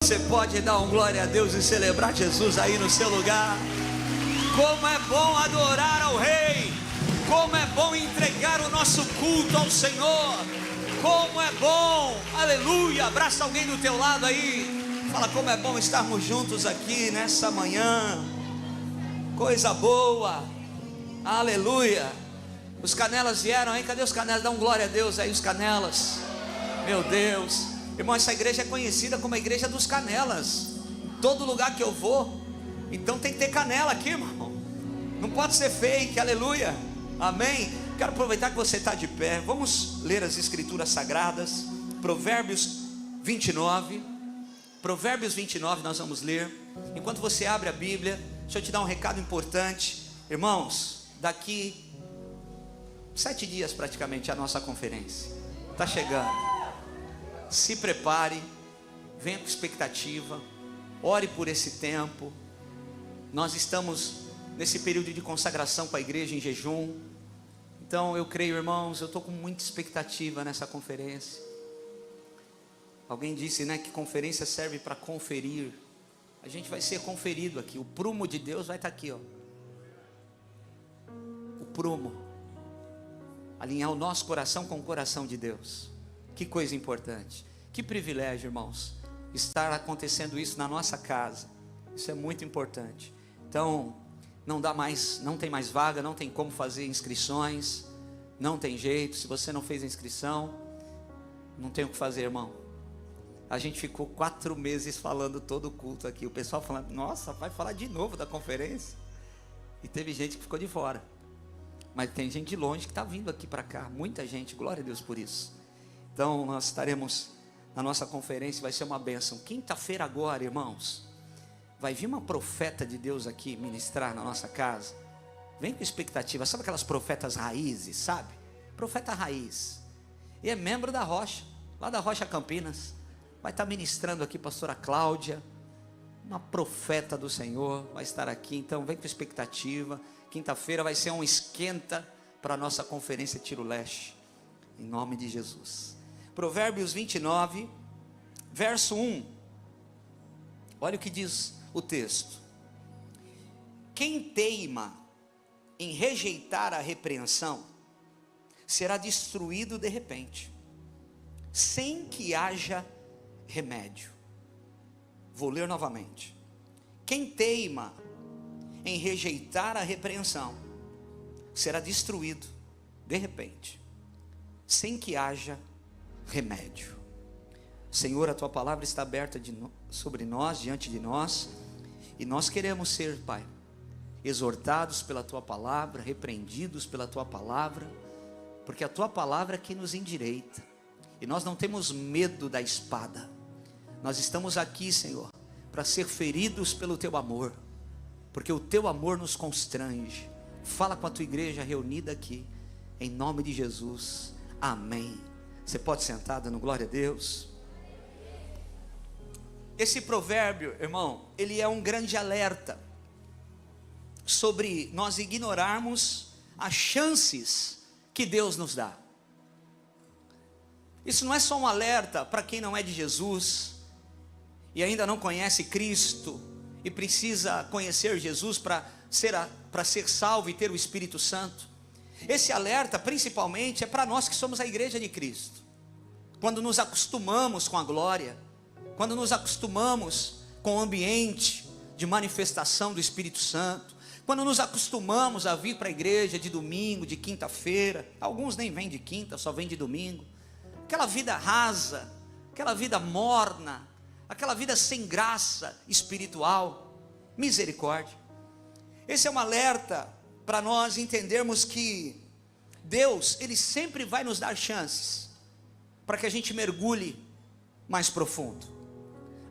Você pode dar um glória a Deus e celebrar Jesus aí no seu lugar. Como é bom adorar ao Rei. Como é bom entregar o nosso culto ao Senhor. Como é bom, aleluia. Abraça alguém do teu lado aí. Fala como é bom estarmos juntos aqui nessa manhã. Coisa boa, aleluia. Os canelas vieram aí, cadê os canelas? Dá um glória a Deus aí, os canelas. Meu Deus, irmão, essa igreja é conhecida como a igreja dos canelas. Todo lugar que eu vou, então tem que ter canela aqui, irmão. Não pode ser fake, aleluia, amém. Quero aproveitar que você está de pé. Vamos ler as escrituras sagradas. Provérbios 29. Provérbios 29 nós vamos ler. Enquanto você abre a Bíblia, deixa eu te dar um recado importante. Irmãos, daqui 7 dias praticamente a nossa conferência está chegando. Se prepare, venha com expectativa, ore por esse tempo. Nós estamos nesse período de consagração para a igreja em jejum. Então eu creio, irmãos, eu estou com muita expectativa nessa conferência. Alguém disse, né, que conferência serve para conferir. A gente vai ser conferido aqui. O prumo de Deus vai estar aqui, ó. O prumo. Alinhar o nosso coração com o coração de Deus. Que coisa importante. Que privilégio, irmãos, estar acontecendo isso na nossa casa. Isso é muito importante. Então, não tem mais vaga, não tem como fazer inscrições. Não tem jeito. Se você não fez a inscrição, não tem o que fazer, irmão. A gente ficou 4 meses falando todo o culto aqui. O pessoal falando, nossa, vai falar de novo da conferência. E teve gente que ficou de fora. Mas tem gente de longe que está vindo aqui para cá. Muita gente, glória a Deus por isso. Então nós estaremos na nossa conferência, vai ser uma bênção. Quinta-feira agora, irmãos, vai vir uma profeta de Deus aqui ministrar na nossa casa. Vem com expectativa. Sabe aquelas profetas raízes, sabe? Profeta raiz. E é membro da Rocha, lá da Rocha Campinas. Vai estar ministrando aqui pastora Cláudia, uma profeta do Senhor, vai estar aqui. Então vem com expectativa. Quinta-feira vai ser um esquenta para a nossa conferência Tiro Leste, em nome de Jesus. Provérbios 29, verso 1. Olha o que diz o texto. Quem teima em rejeitar a repreensão será destruído de repente, sem que haja remédio. Vou ler novamente. Quem teima em rejeitar a repreensão será destruído de repente, sem que haja remédio. Senhor, a tua palavra está aberta sobre nós, diante de nós, e nós queremos ser, Pai, exortados pela tua palavra, repreendidos pela tua palavra, porque a tua palavra é que nos endireita, e nós não temos medo da espada. Nós estamos aqui, Senhor, para ser feridos pelo teu amor, porque o teu amor nos constrange. Fala com a tua igreja reunida aqui, em nome de Jesus, amém. Você pode sentar dando glória a Deus. Esse provérbio, irmão, ele é um grande alerta sobre nós ignorarmos as chances que Deus nos dá. Isso não é só um alerta para quem não é de Jesus e ainda não conhece Cristo e precisa conhecer Jesus para ser salvo e ter o Espírito Santo. Esse alerta principalmente é para nós que somos a igreja de Cristo. Quando nos acostumamos com a glória, quando nos acostumamos com o ambiente de manifestação do Espírito Santo, quando nos acostumamos a vir para a igreja de domingo, de quinta-feira, alguns nem vêm de quinta, só vêm de domingo, aquela vida rasa, aquela vida morna, aquela vida sem graça espiritual, misericórdia. Esse é um alerta para nós entendermos que Deus, Ele sempre vai nos dar chances, para que a gente mergulhe mais profundo.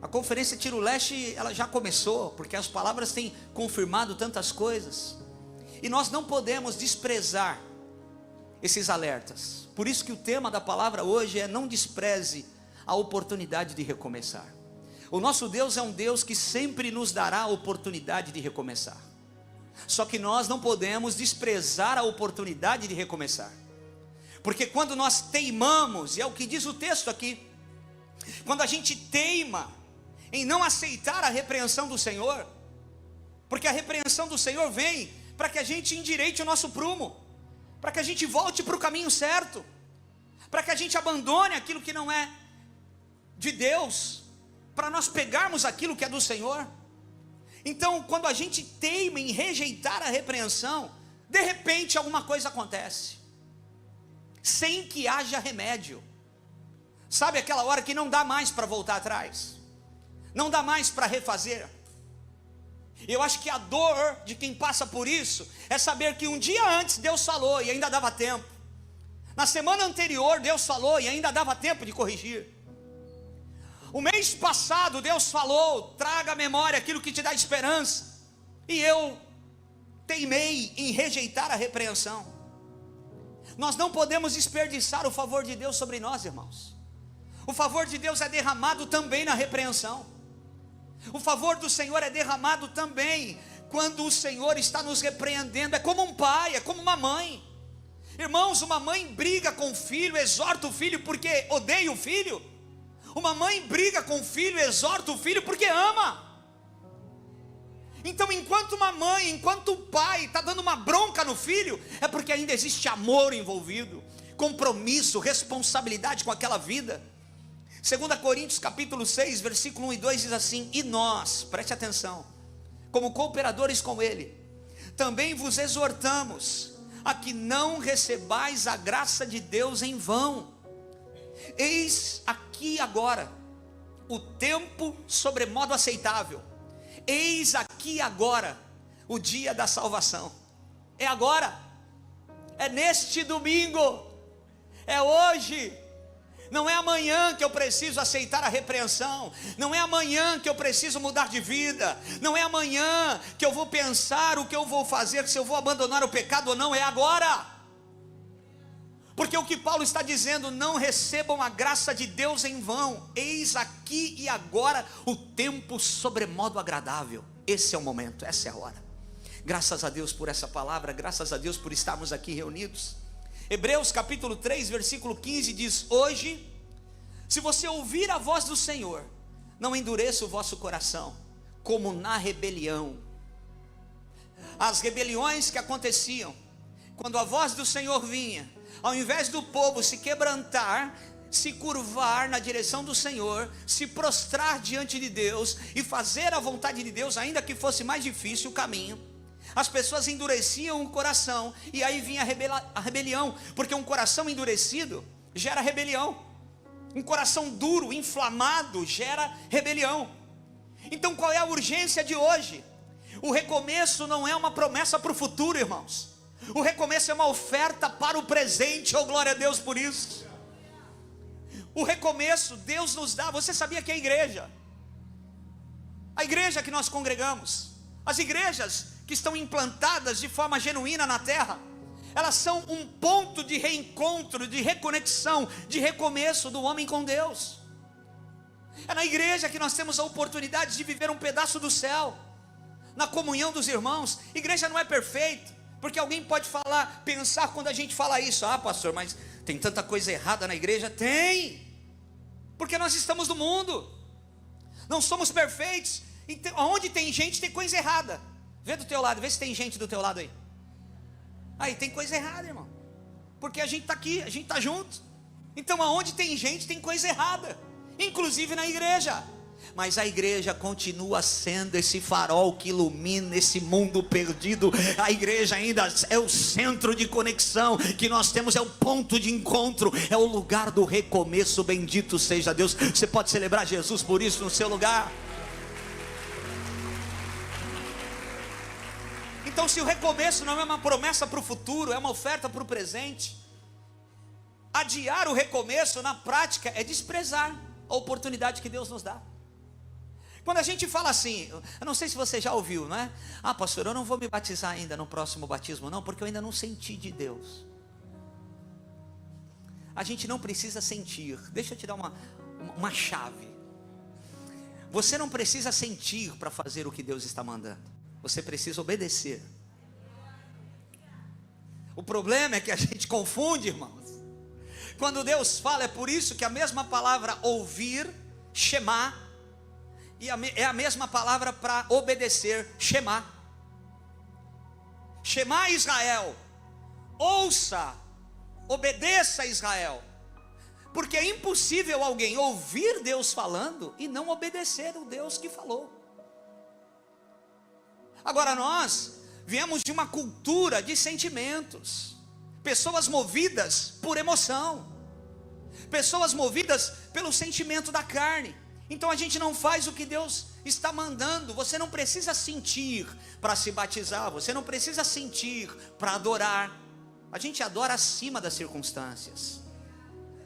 A conferência Tiro Leste, ela já começou, porque as palavras têm confirmado tantas coisas, e nós não podemos desprezar esses alertas. Por isso que o tema da palavra hoje é: não despreze a oportunidade de recomeçar. O nosso Deus é um Deus que sempre nos dará a oportunidade de recomeçar. Só que nós não podemos desprezar a oportunidade de recomeçar. Porque quando nós teimamos, e é o que diz o texto aqui, quando a gente teima em não aceitar a repreensão do Senhor, porque a repreensão do Senhor vem para que a gente endireite o nosso prumo, para que a gente volte para o caminho certo, para que a gente abandone aquilo que não é de Deus, para nós pegarmos aquilo que é do Senhor. Então, quando a gente teima em rejeitar a repreensão, de repente alguma coisa acontece, sem que haja remédio. Sabe aquela hora que não dá mais para voltar atrás, não dá mais para refazer. Eu acho que a dor de quem passa por isso é saber que um dia antes Deus falou e ainda dava tempo, na semana anterior Deus falou e ainda dava tempo de corrigir, o mês passado Deus falou, traga à memória aquilo que te dá esperança, e eu teimei em rejeitar a repreensão. Nós não podemos desperdiçar o favor de Deus sobre nós, irmãos. O favor de Deus é derramado também na repreensão. O favor do Senhor é derramado também quando o Senhor está nos repreendendo. É como um pai, é como uma mãe. Irmãos, uma mãe briga com o filho, exorta o filho porque odeia o filho. Uma mãe briga com o filho, exorta o filho porque ama. Então, enquanto uma mãe, enquanto o pai está dando uma bronca no filho, é porque ainda existe amor envolvido, compromisso, responsabilidade com aquela vida. 2 Coríntios capítulo 6, versículo 1 e 2 diz assim: e nós, preste atenção, como cooperadores com ele, também vos exortamos a que não recebais a graça de Deus em vão. Eis aqui agora o tempo sobremodo aceitável, eis aqui agora o dia da salvação. É agora, é neste domingo, é hoje. Não é amanhã que eu preciso aceitar a repreensão, não é amanhã que eu preciso mudar de vida, não é amanhã que eu vou pensar o que eu vou fazer, se eu vou abandonar o pecado ou não, é agora. Porque o que Paulo está dizendo, não recebam a graça de Deus em vão, eis aqui e agora o tempo sobremodo agradável. Esse é o momento, essa é a hora. Graças a Deus por essa palavra, graças a Deus por estarmos aqui reunidos. Hebreus capítulo 3, versículo 15 diz: hoje, se você ouvir a voz do Senhor, não endureça o vosso coração, como na rebelião. As rebeliões que aconteciam, quando a voz do Senhor vinha, ao invés do povo se quebrantar, se curvar na direção do Senhor, se prostrar diante de Deus, e fazer a vontade de Deus, ainda que fosse mais difícil o caminho, as pessoas endureciam o coração, e aí vinha a rebelião, porque um coração endurecido gera rebelião, um coração duro, inflamado, gera rebelião. Então qual é a urgência de hoje? O recomeço não é uma promessa para o futuro, irmãos, o recomeço é uma oferta para o presente. Oh, glória a Deus por isso. O recomeço Deus nos dá. Você sabia que a igreja que nós congregamos, as igrejas que estão implantadas de forma genuína na terra, elas são um ponto de reencontro, de reconexão, de recomeço do homem com Deus. É na igreja que nós temos a oportunidade de viver um pedaço do céu, na comunhão dos irmãos. Igreja não é perfeita, porque alguém pode falar, pensar quando a gente fala isso: ah, pastor, mas tem tanta coisa errada na igreja. Tem, porque nós estamos no mundo, não somos perfeitos. Então, onde tem gente, tem coisa errada. Vê do teu lado, vê se tem gente do teu lado aí. Aí tem coisa errada, irmão, porque a gente está aqui, a gente está junto. Então aonde tem gente, tem coisa errada, inclusive na igreja. Mas a igreja continua sendo esse farol que ilumina esse mundo perdido. A igreja ainda é o centro de conexão que nós temos, é o ponto de encontro, é o lugar do recomeço. Bendito seja Deus. Você pode celebrar Jesus por isso no seu lugar. Então, se o recomeço não é uma promessa para o futuro, é uma oferta para o presente, adiar o recomeço na prática é desprezar a oportunidade que Deus nos dá. Quando a gente fala assim, eu não sei se você já ouviu, não é? Ah, pastor, eu não vou me batizar ainda no próximo batismo não, porque eu ainda não senti de Deus. A gente não precisa sentir. Deixa eu te dar uma chave. Você não precisa sentir para fazer o que Deus está mandando, você precisa obedecer. O problema é que a gente confunde, irmãos. Quando Deus fala, é por isso que a mesma palavra ouvir, shema, E é a mesma palavra para obedecer, Shema. Shema Israel, ouça, obedeça Israel. Porque é impossível alguém ouvir Deus falando e não obedecer o Deus que falou. Agora nós viemos de uma cultura de sentimentos, pessoas movidas por emoção, pessoas movidas pelo sentimento da carne. Então a gente não faz o que Deus está mandando. Você não precisa sentir para se batizar, você não precisa sentir para adorar. A gente adora acima das circunstâncias.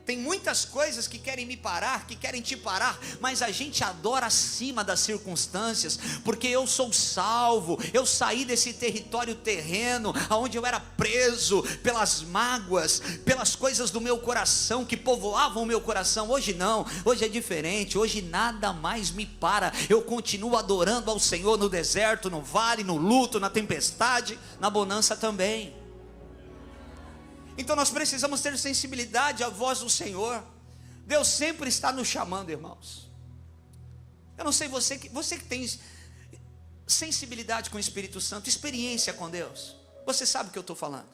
Tem muitas coisas que querem me parar, que querem te parar, mas a gente adora acima das circunstâncias, porque eu sou salvo, eu saí desse território terreno, onde eu era preso pelas mágoas, pelas coisas do meu coração, que povoavam o meu coração. Hoje não, hoje é diferente, hoje nada mais me para, eu continuo adorando ao Senhor no deserto, no vale, no luto, na tempestade, na bonança também. Então nós precisamos ter sensibilidade à voz do Senhor. Deus sempre está nos chamando, irmãos. Eu não sei você que tem sensibilidade com o Espírito Santo, experiência com Deus, você sabe o que eu estou falando.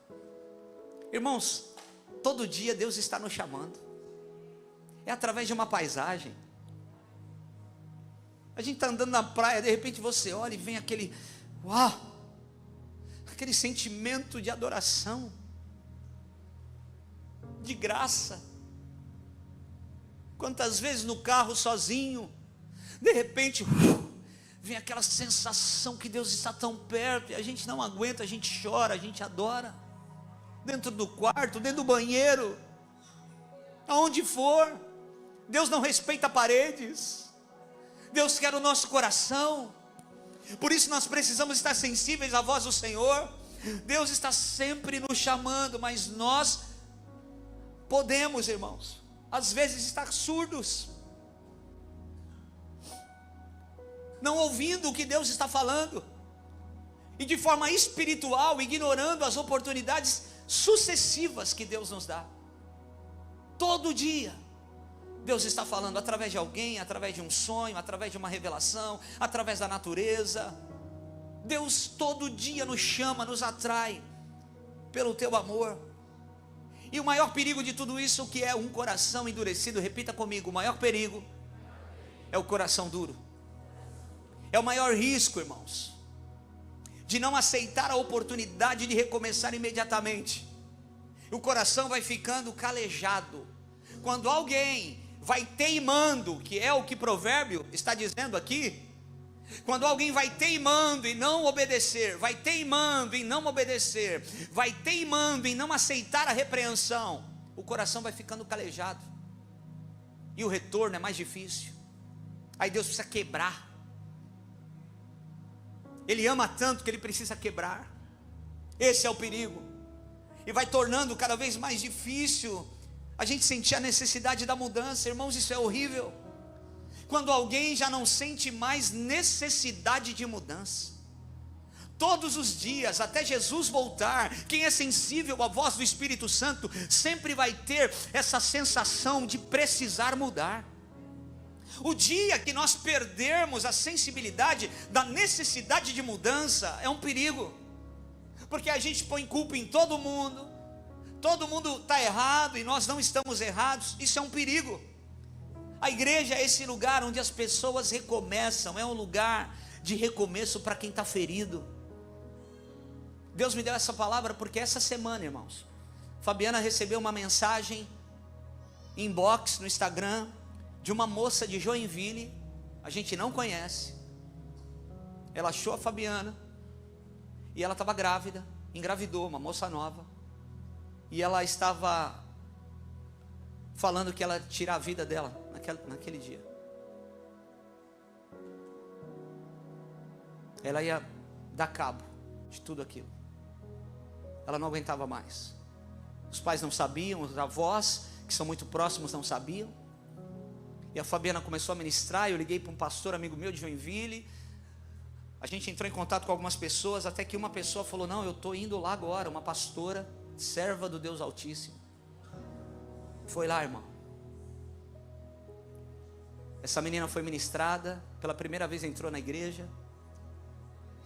Irmãos, todo dia Deus está nos chamando. É através de uma paisagem. A gente está andando na praia, de repente você olha e vem aquele uau, aquele sentimento de adoração, de graça. Quantas vezes no carro sozinho, de repente vem aquela sensação que Deus está tão perto, e a gente não aguenta, a gente chora, a gente adora, dentro do quarto, dentro do banheiro, aonde for. Deus não respeita paredes, Deus quer o nosso coração. Por isso nós precisamos estar sensíveis à voz do Senhor. Deus está sempre nos chamando, mas nós podemos, irmãos, às vezes estar surdos, não ouvindo o que Deus está falando, e de forma espiritual, ignorando as oportunidades sucessivas que Deus nos dá. Todo dia, Deus está falando através de alguém, através de um sonho, através de uma revelação, através da natureza. Deus todo dia nos chama, nos atrai, pelo teu amor. E o maior perigo de tudo isso, que é um coração endurecido, repita comigo: o maior perigo é o coração duro. É o maior risco, irmãos, de não aceitar a oportunidade de recomeçar imediatamente. O coração vai ficando calejado. Quando alguém vai teimando, que é o que Provérbio está dizendo aqui, quando alguém vai teimando em não obedecer, vai teimando em não obedecer, vai teimando em não aceitar a repreensão, o coração vai ficando calejado, e o retorno é mais difícil. Aí Deus precisa quebrar. Ele ama tanto que Ele precisa quebrar. Esse é o perigo. E vai tornando cada vez mais difícil a gente sentir a necessidade da mudança. Irmãos, isso é horrível. Quando alguém já não sente mais necessidade de mudança, todos os dias, até Jesus voltar, quem é sensível à voz do Espírito Santo, sempre vai ter essa sensação de precisar mudar. O dia que nós perdermos a sensibilidade da necessidade de mudança, é um perigo, porque a gente põe culpa em todo mundo está errado e nós não estamos errados. Isso é um perigo. A igreja é esse lugar onde as pessoas recomeçam, é um lugar de recomeço para quem está ferido. Deus me deu essa palavra porque essa semana, irmãos, Fabiana recebeu uma mensagem inbox no Instagram de uma moça de Joinville, a gente não conhece. Ela achou a Fabiana e ela estava grávida, engravidou, uma moça nova, e ela estava falando que ela ia tirar a vida dela naquele dia. Ela ia dar cabo de tudo aquilo. Ela não aguentava mais. Os pais não sabiam, os avós, que são muito próximos, não sabiam. E a Fabiana começou a ministrar. Eu liguei para um pastor amigo meu de Joinville. A gente entrou em contato com algumas pessoas, até que uma pessoa falou: não, eu estou indo lá agora. Uma pastora, serva do Deus Altíssimo, foi lá, irmão. Essa menina foi ministrada, pela primeira vez entrou na igreja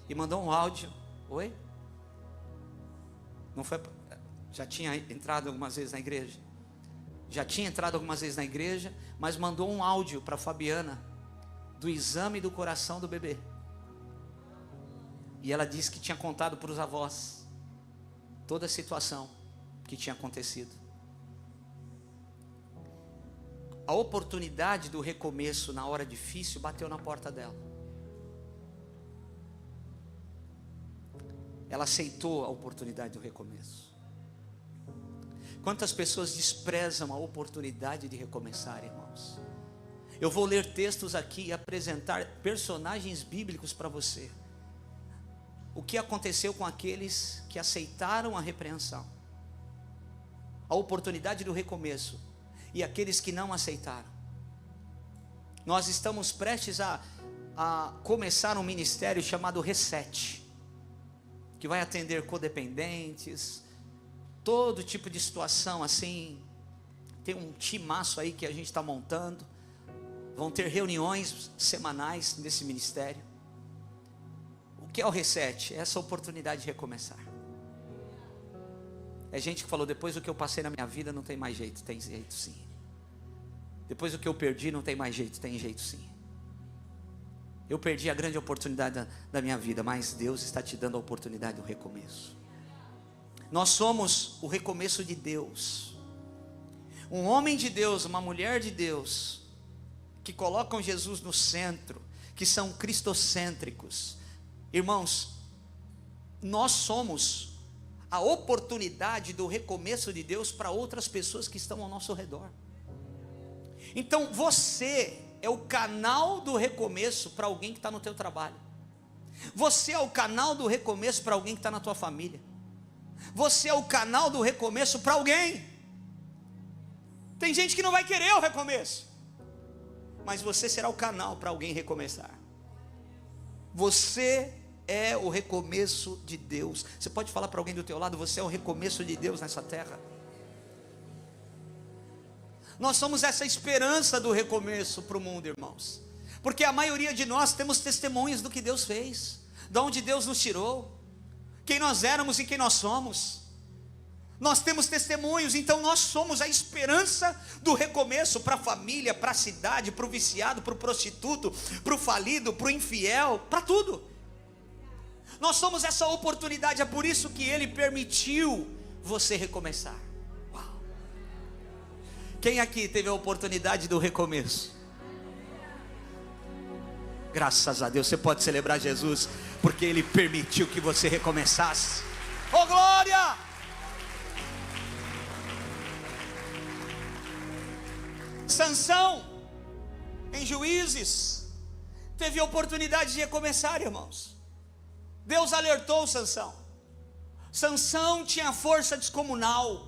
e mandou um áudio. Oi? Não foi? Já tinha entrado algumas vezes na igreja? Já tinha entrado algumas vezes na igreja, mas mandou um áudio para Fabiana do exame do coração do bebê. E ela disse que tinha contado para os avós toda a situação que tinha acontecido. A oportunidade do recomeço na hora difícil bateu na porta dela. Ela aceitou a oportunidade do recomeço. Quantas pessoas desprezam a oportunidade de recomeçar, irmãos? Eu vou ler textos aqui e apresentar personagens bíblicos para você. O que aconteceu com aqueles que aceitaram a repreensão, a oportunidade do recomeço, e aqueles que não aceitaram. Nós estamos prestes a começar um ministério chamado Reset, que vai atender codependentes, todo tipo de situação assim. Tem um timaço aí que a gente está montando. Vão ter reuniões semanais nesse ministério. O que é o Reset? É essa oportunidade de recomeçar. É gente que falou: depois do que eu passei na minha vida não tem mais jeito. Tem jeito sim. Depois do que eu perdi não tem mais jeito. Tem jeito sim. Eu perdi a grande oportunidade da minha vida, mas Deus está te dando a oportunidade do recomeço. Nós somos o recomeço de Deus. Um homem de Deus, uma mulher de Deus, que colocam Jesus no centro, que são cristocêntricos. Irmãos, nós somos a oportunidade do recomeço de Deus para outras pessoas que estão ao nosso redor. Então você é o canal do recomeço para alguém que está no teu trabalho. Você é o canal do recomeço para alguém que está na tua família. Você é o canal do recomeço para alguém. Tem gente que não vai querer o recomeço, mas você será o canal para alguém recomeçar. Você é o recomeço de Deus. Você pode falar para alguém do teu lado: você é o recomeço de Deus nessa terra. Nós somos essa esperança do recomeço para o mundo, irmãos, porque a maioria de nós temos testemunhos do que Deus fez, de onde Deus nos tirou, quem nós éramos e quem nós somos. Nós temos testemunhos, então nós somos a esperança do recomeço para a família, para a cidade, para o viciado, para o prostituto, para o falido, para o infiel, para tudo. Nós somos essa oportunidade, é por isso que Ele permitiu você recomeçar. Uau. Quem aqui teve a oportunidade do recomeço? Graças a Deus, você pode celebrar Jesus, porque Ele permitiu que você recomeçasse. Oh glória! Sansão, em Juízes, teve a oportunidade de recomeçar, irmãos. Deus alertou Sansão. Sansão tinha força descomunal,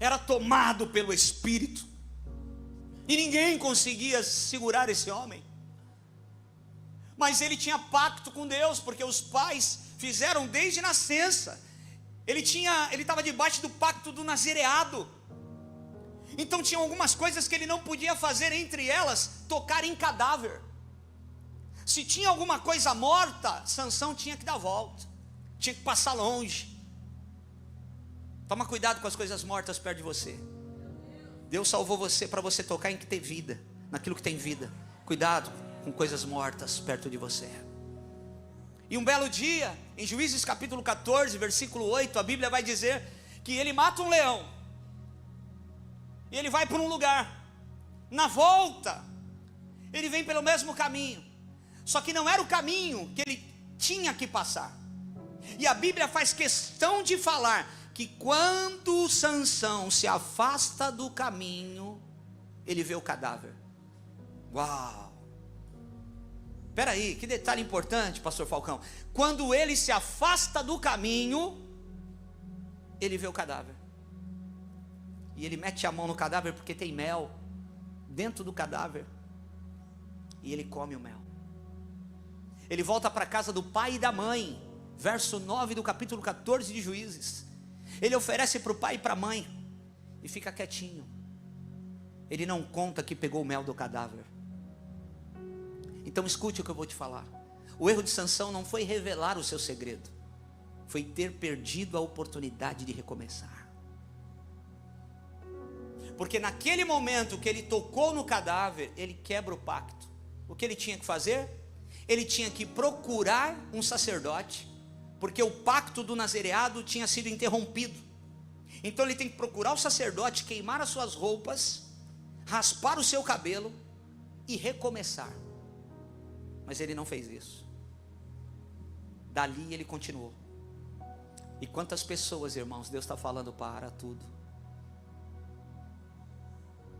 era tomado pelo Espírito, e ninguém conseguia segurar esse homem. Mas ele tinha pacto com Deus, porque os pais fizeram desde nascença. Ele estava debaixo do pacto do nazireado. Então tinham algumas coisas que ele não podia fazer, entre elas, tocar em cadáver. Se tinha alguma coisa morta, Sansão tinha que dar volta, tinha que passar longe. Toma cuidado com as coisas mortas perto de você. Deus salvou você para você tocar em que tem vida, naquilo que tem vida. Cuidado com coisas mortas perto de você. E um belo dia, em Juízes capítulo 14, versículo 8, a Bíblia vai dizer que ele mata um leão. E ele vai para um lugar. Na volta, ele vem pelo mesmo caminho, só que não era o caminho que ele tinha que passar. E a Bíblia faz questão de falar que quando Sansão se afasta do caminho, ele vê o cadáver. Uau! Espera aí, que detalhe importante, pastor Falcão. Quando ele se afasta do caminho, ele vê o cadáver. E ele mete a mão no cadáver porque tem mel dentro do cadáver. E ele come o mel. Ele volta para a casa do pai e da mãe. Verso 9 do capítulo 14 de Juízes. Ele oferece para o pai e para a mãe. E fica quietinho. Ele não conta que pegou o mel do cadáver. Então escute o que eu vou te falar. O erro de Sansão não foi revelar o seu segredo, foi ter perdido a oportunidade de recomeçar. Porque naquele momento que ele tocou no cadáver, ele quebra o pacto. O que ele tinha que fazer? Ele tinha que procurar um sacerdote, porque o pacto do nazereado tinha sido interrompido. Então ele tem que procurar o sacerdote, queimar as suas roupas, raspar o seu cabelo e recomeçar. Mas ele não fez isso. Dali ele continuou. E quantas pessoas, irmãos, Deus está falando: para tudo,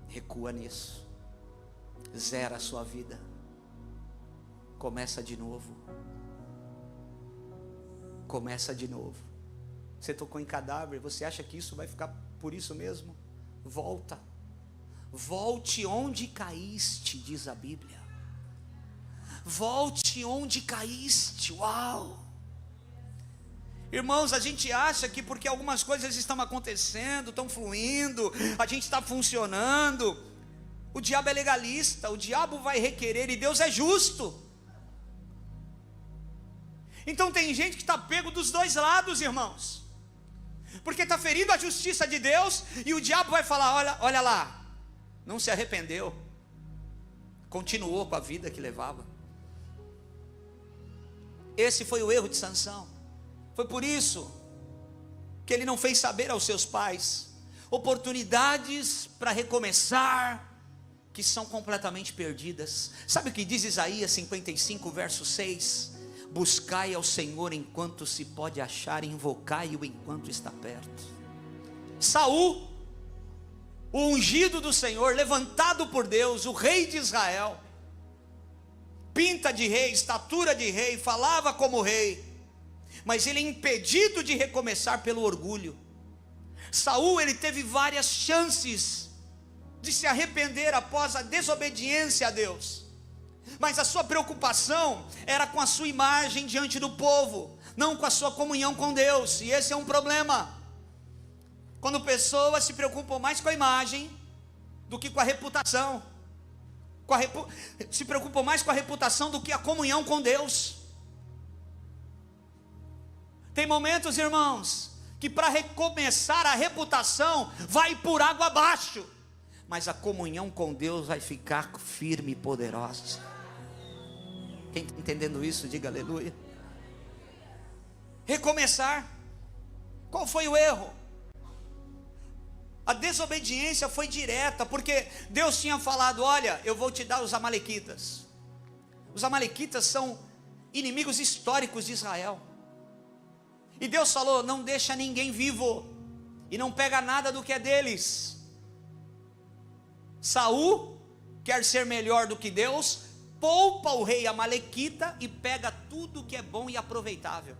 recua nisso, zera a sua vida, começa de novo. Começa de novo. Você tocou em cadáver, você acha que isso vai ficar por isso mesmo? Volta. Volte onde caíste, diz a Bíblia. Volte onde caíste. Uau! Irmãos, a gente acha que porque algumas coisas estão acontecendo, estão fluindo, a gente está funcionando, o diabo é legalista, o diabo vai requerer e Deus é justo. Então tem gente que está pego dos dois lados, irmãos, porque está ferindo a justiça de Deus, e o diabo vai falar: olha lá, não se arrependeu, continuou com a vida que levava. Esse foi o erro de Sansão. Foi por isso que ele não fez saber aos seus pais oportunidades para recomeçar que são completamente perdidas. Sabe o que diz Isaías 55, verso 6? Buscai ao Senhor enquanto se pode achar, invocai-o enquanto está perto. Saul, o ungido do Senhor, levantado por Deus, o rei de Israel, pinta de rei, estatura de rei, falava como rei, mas ele é impedido de recomeçar pelo orgulho. Saul, ele teve várias chances de se arrepender após a desobediência a Deus, mas a sua preocupação era com a sua imagem diante do povo, não com a sua comunhão com Deus. E esse é um problema, quando pessoas se preocupam mais com a imagem do que com a reputação, se preocupam mais com a reputação do que a comunhão com Deus. Tem momentos, irmãos, que para recomeçar a reputação vai por água abaixo, mas a comunhão com Deus vai ficar firme e poderosa. Quem está entendendo isso, diga aleluia. Recomeçar. Qual foi o erro? A desobediência foi direta, porque Deus tinha falado: olha, eu vou te dar os amalequitas. Os amalequitas são inimigos históricos de Israel. E Deus falou: não deixa ninguém vivo, e não pega nada do que é deles. Saul quer ser melhor do que Deus, poupa o rei amalequita e pega tudo que é bom e aproveitável.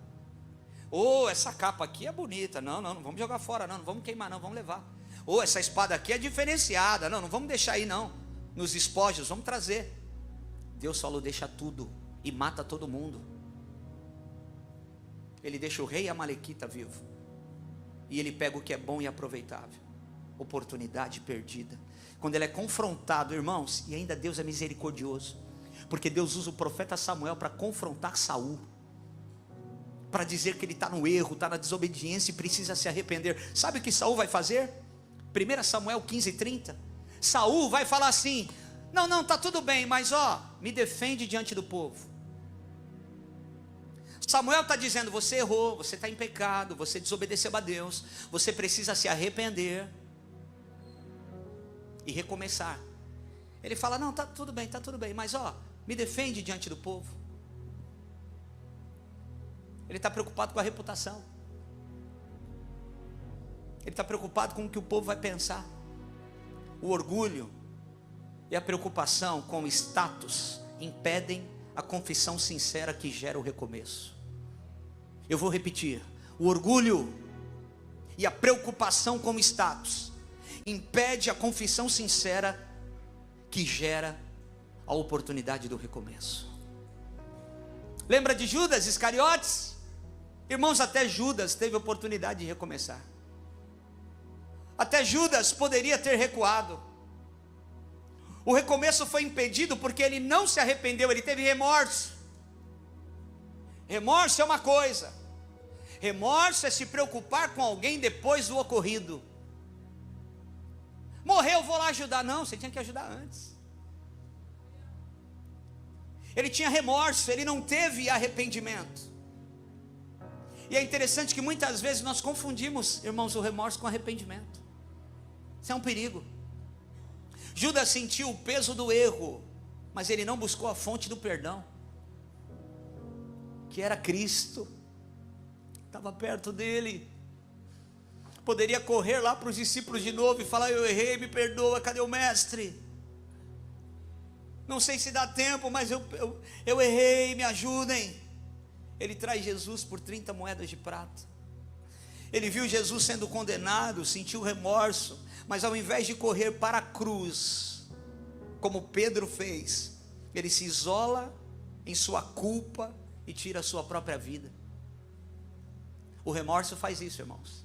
Oh, essa capa aqui é bonita, não vamos jogar fora, não vamos queimar, não, vamos levar. Oh, essa espada aqui é diferenciada, não vamos deixar aí não, nos espojos, vamos trazer. Deus falou: deixa tudo e mata todo mundo. Ele deixa o rei amalequita vivo, e ele pega o que é bom e aproveitável. Oportunidade perdida. Quando ele é confrontado, irmãos, e ainda Deus é misericordioso, porque Deus usa o profeta Samuel para confrontar Saul, para dizer que ele está no erro, está na desobediência e precisa se arrepender. Sabe o que Saul vai fazer? 1 Samuel 15:30. Saul vai falar assim: não, está tudo bem, mas me defende diante do povo. Samuel está dizendo: você errou, você está em pecado, você desobedeceu a Deus, você precisa se arrepender e recomeçar. Ele fala: não, está tudo bem, mas me defende diante do povo. Ele está preocupado com a reputação, ele está preocupado com o que o povo vai pensar. O orgulho e a preocupação com o status impedem a confissão sincera que gera o recomeço. Eu vou repetir: o orgulho e a preocupação com o status impede a confissão sincera que gera a oportunidade do recomeço. Lembra de Judas Iscariotes? Irmãos, até Judas teve oportunidade de recomeçar. Até Judas poderia ter recuado. O recomeço foi impedido porque ele não se arrependeu, ele teve remorso. Remorso é uma coisa, remorso é se preocupar com alguém depois do ocorrido. Morreu, vou lá ajudar. Não, você tinha que ajudar antes. Ele tinha remorso, ele não teve arrependimento. E é interessante que muitas vezes nós confundimos, irmãos, o remorso com arrependimento. Isso é um perigo. Judas sentiu o peso do erro, mas ele não buscou a fonte do perdão, que era Cristo. Estava perto dele. Poderia correr lá para os discípulos de novo e falar: eu errei, me perdoa, cadê o mestre? Não sei se dá tempo, mas eu errei, me ajudem. Ele traz Jesus por 30 moedas de prata. Ele viu Jesus sendo condenado, sentiu remorso, mas ao invés de correr para a cruz, como Pedro fez, ele se isola em sua culpa e tira a sua própria vida. O remorso faz isso, irmãos.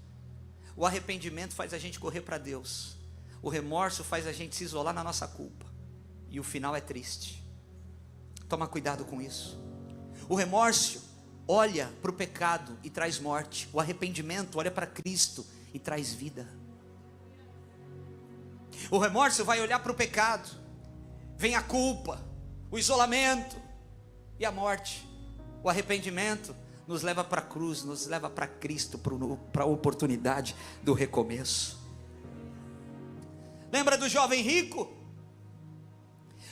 O arrependimento faz a gente correr para Deus. O remorso faz a gente se isolar na nossa culpa. E o final é triste. Toma cuidado com isso. O remorso olha para o pecado e traz morte. O arrependimento olha para Cristo e traz vida. O remorso vai olhar para o pecado, vem a culpa, o isolamento e a morte. O arrependimento nos leva para a cruz, nos leva para Cristo, para a oportunidade do recomeço. Lembra do jovem rico?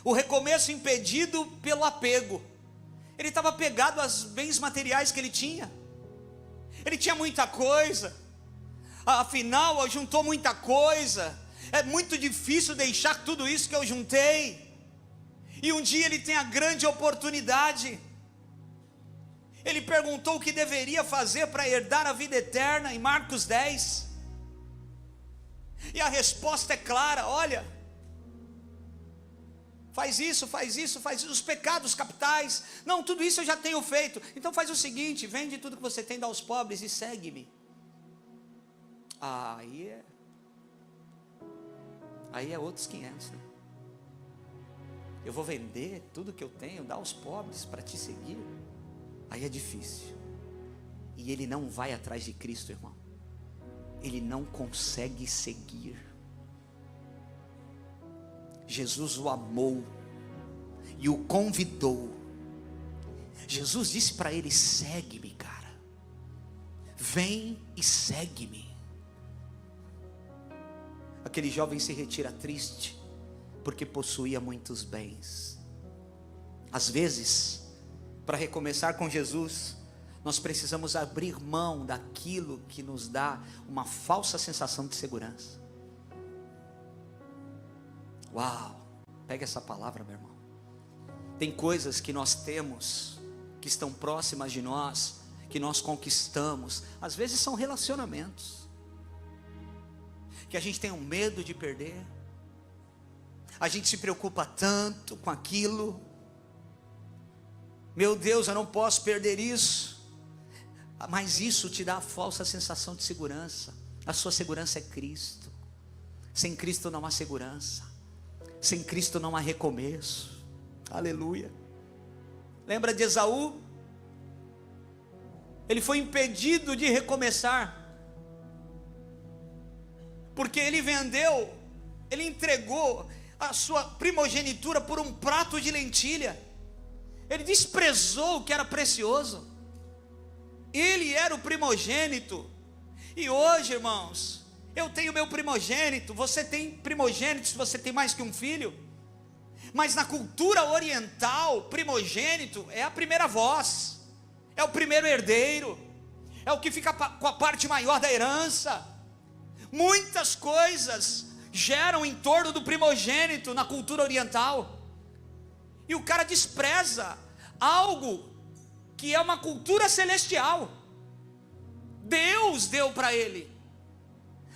O recomeço impedido pelo apego. Ele estava apegado aos bens materiais que ele tinha. Ele tinha muita coisa. Afinal, juntou muita coisa. É muito difícil deixar tudo isso que eu juntei. E um dia ele tem a grande oportunidade. Ele perguntou o que deveria fazer para herdar a vida eterna, em Marcos 10. E a resposta é clara: olha, faz isso, os pecados capitais. Não, tudo isso eu já tenho feito. Então faz o seguinte: vende tudo que você tem, dá aos pobres e segue-me. Aí é outros 500, né? Eu vou vender tudo que eu tenho, dar aos pobres para te seguir. Aí é difícil. E ele não vai atrás de Cristo, irmão. Ele não consegue seguir. Jesus o amou e o convidou. Jesus disse para ele: segue-me, cara. Vem e segue-me. Aquele jovem se retira triste, porque possuía muitos bens. Às vezes, para recomeçar com Jesus, nós precisamos abrir mão daquilo que nos dá uma falsa sensação de segurança. Uau, pega essa palavra, meu irmão. Tem coisas que nós temos, que estão próximas de nós, que nós conquistamos. Às vezes são relacionamentos, que a gente tem um medo de perder. A gente se preocupa tanto com aquilo. Meu Deus, eu não posso perder isso. Mas isso te dá a falsa sensação de segurança. A sua segurança é Cristo. Sem Cristo não há segurança. Sem Cristo não há recomeço. Aleluia. Lembra de Esaú? Ele foi impedido de recomeçar, porque ele vendeu, ele entregou a sua primogenitura por um prato de lentilha. Ele desprezou o que era precioso. Ele era o primogênito. E hoje, irmãos, eu tenho meu primogênito. Você tem primogênito se você tem mais que um filho. Mas na cultura oriental, primogênito é a primeira voz, é o primeiro herdeiro, é o que fica com a parte maior da herança. Muitas coisas geram em torno do primogênito na cultura oriental. E o cara despreza algo que é uma cultura celestial. Deus deu para ele,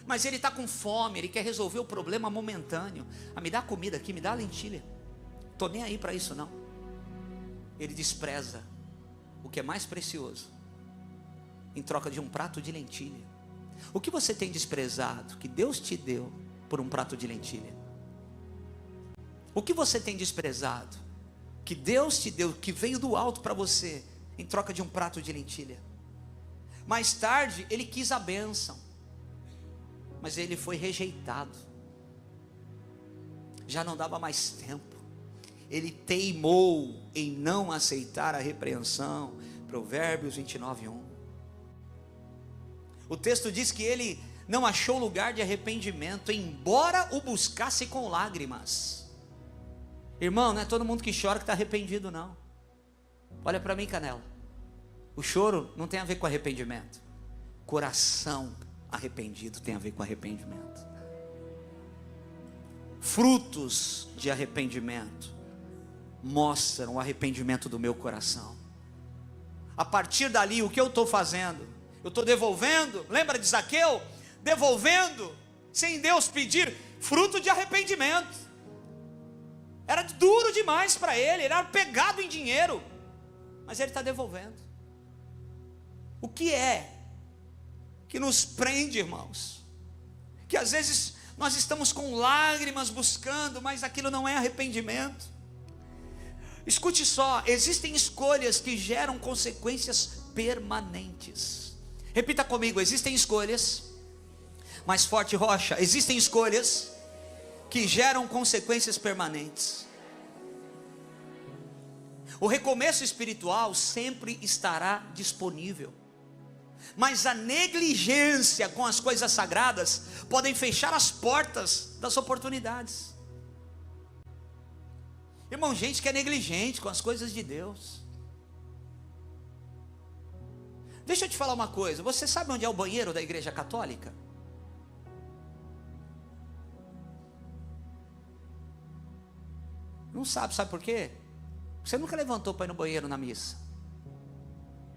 mas ele está com fome, ele quer resolver o problema momentâneo. Me dá comida aqui, me dá a lentilha. Estou nem aí para isso não. Ele despreza o que é mais precioso em troca de um prato de lentilha. O que você tem desprezado, que Deus te deu por um prato de lentilha? O que você tem desprezado? Que Deus te deu, que veio do alto para você, em troca de um prato de lentilha. Mais tarde, ele quis a bênção, mas ele foi rejeitado. Já não dava mais tempo. Ele teimou em não aceitar a repreensão. Provérbios 29:1. O texto diz que ele não achou lugar de arrependimento, embora o buscasse com lágrimas. Irmão, não é todo mundo que chora que está arrependido, não. Olha para mim, Canela. O choro não tem a ver com arrependimento. Coração arrependido tem a ver com arrependimento. Frutos de arrependimento mostram o arrependimento do meu coração. A partir dali, o que eu estou fazendo? Eu estou devolvendo, lembra de Zaqueu? Devolvendo, sem Deus pedir, fruto de arrependimento. Era duro demais para ele era pegado em dinheiro, mas ele está devolvendo. O que é que nos prende, irmãos? Que às vezes nós estamos com lágrimas buscando, mas aquilo não é arrependimento. Escute só, existem escolhas que geram consequências permanentes. Repita comigo, existem escolhas, mais forte, Rocha, existem escolhas que geram consequências permanentes. O recomeço espiritual sempre estará disponível, mas a negligência com as coisas sagradas podem fechar as portas das oportunidades. Irmão, gente que é negligente com as coisas de Deus. Deixa eu te falar uma coisa, você sabe onde é o banheiro da igreja católica? Não sabe por quê? Você nunca levantou para ir no banheiro na missa.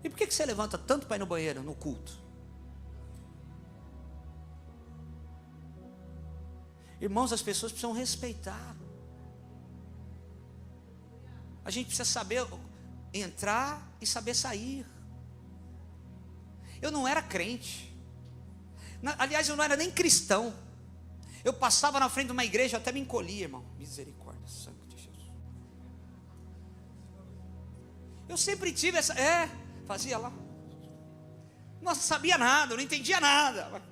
E por que você levanta tanto para ir no banheiro no culto? Irmãos, as pessoas precisam respeitar. A gente precisa saber entrar e saber sair. Eu não era crente. Aliás, eu não era nem cristão. Eu passava na frente de uma igreja, eu até me encolhia, irmão. Misericórdia, sangue de Jesus. Eu sempre tive essa... fazia lá. Não sabia nada, não entendia nada.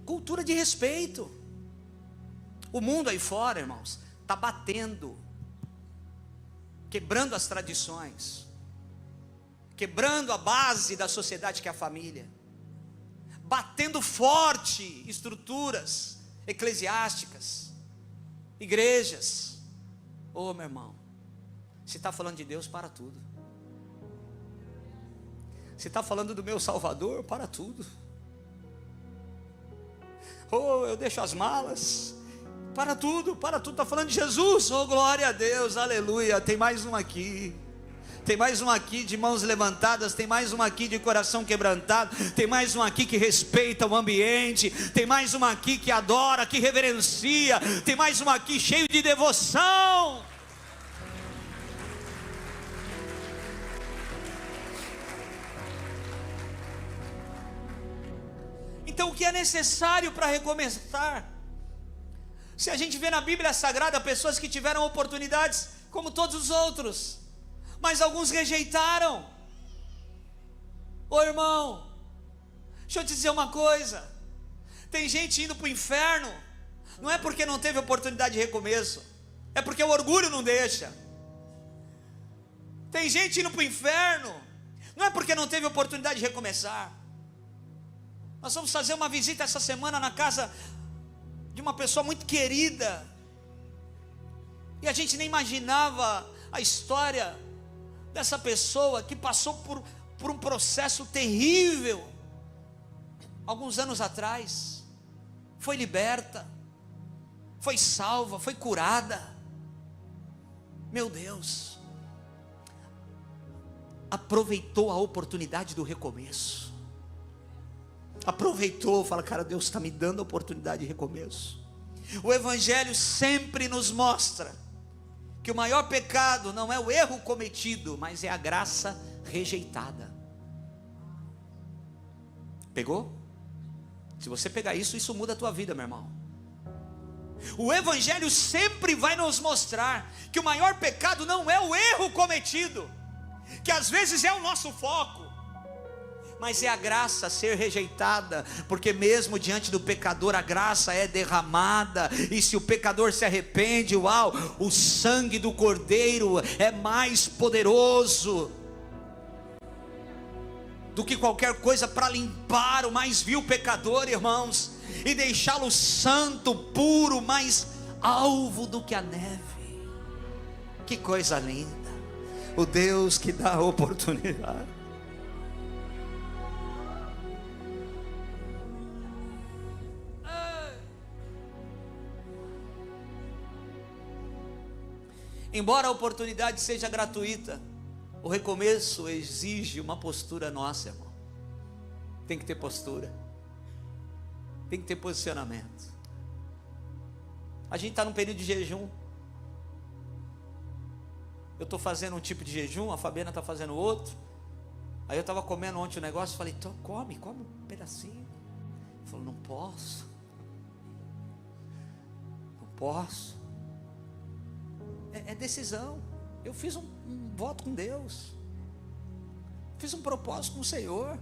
Cultura de respeito. O mundo aí fora, irmãos, está batendo, quebrando as tradições, quebrando a base da sociedade que é a família, batendo forte estruturas eclesiásticas, igrejas. Ô meu irmão, se está falando de Deus, para tudo. Se está falando do meu Salvador, para tudo. Eu deixo as malas, para tudo, está falando de Jesus, glória a Deus, aleluia. Tem mais um aqui, tem mais um aqui de mãos levantadas, tem mais um aqui de coração quebrantado, tem mais um aqui que respeita o ambiente, tem mais um aqui que adora, que reverencia, tem mais um aqui cheio de devoção. Então o que é necessário para recomeçar? Se a gente vê na Bíblia Sagrada pessoas que tiveram oportunidades como todos os outros, mas alguns rejeitaram. Ô irmão, deixa eu te dizer uma coisa, tem gente indo para o inferno, não é porque não teve oportunidade de recomeço, é porque o orgulho não deixa. Tem gente indo para o inferno, não é porque não teve oportunidade de recomeçar. Nós vamos fazer uma visita essa semana na casa de uma pessoa muito querida, e a gente nem imaginava a história dessa pessoa que passou por um processo terrível, alguns anos atrás, foi liberta, foi salva, foi curada. Meu Deus, aproveitou a oportunidade do recomeço. Aproveitou, fala, cara, Deus está me dando a oportunidade de recomeço. O Evangelho sempre nos mostra que o maior pecado não é o erro cometido, mas é a graça rejeitada. Pegou? Se você pegar isso, isso muda a tua vida, meu irmão. O Evangelho sempre vai nos mostrar que o maior pecado não é o erro cometido, que às vezes é o nosso foco, mas é a graça ser rejeitada, porque mesmo diante do pecador a graça é derramada, e se o pecador se arrepende, uau, o sangue do Cordeiro é mais poderoso do que qualquer coisa para limpar o mais vil pecador, irmãos, e deixá-lo santo, puro, mais alvo do que a neve. Que coisa linda, o Deus que dá a oportunidade. Embora a oportunidade seja gratuita, o recomeço exige uma postura nossa, irmão. Tem que ter postura, tem que ter posicionamento. A gente está num período de jejum. Eu estou fazendo um tipo de jejum, a Fabiana está fazendo outro. Aí eu estava comendo ontem o negócio, falei, come um pedacinho. Ele falou, não posso. É decisão. Eu fiz um voto com Deus, fiz um propósito com o Senhor,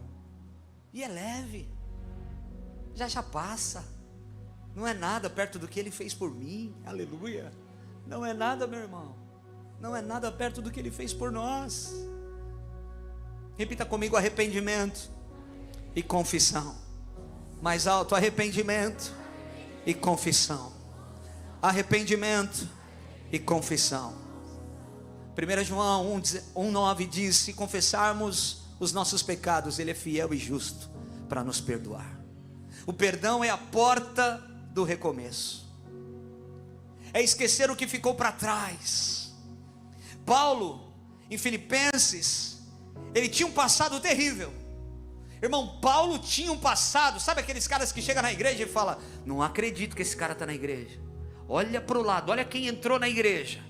e é leve, já passa, não é nada perto do que Ele fez por mim, aleluia, não é nada, meu irmão, não é nada perto do que Ele fez por nós. Repita comigo: arrependimento e confissão. Mais alto: arrependimento e confissão. Arrependimento e confissão. 1 João 1,9 diz: se confessarmos os nossos pecados, Ele é fiel e justo para nos perdoar. O perdão é a porta do recomeço, é esquecer o que ficou para trás. Paulo, em Filipenses, ele tinha um passado terrível. Irmão, Paulo tinha um passado. Sabe aqueles caras que chegam na igreja e falam: não acredito que esse cara está na igreja, olha para o lado, olha quem entrou na igreja.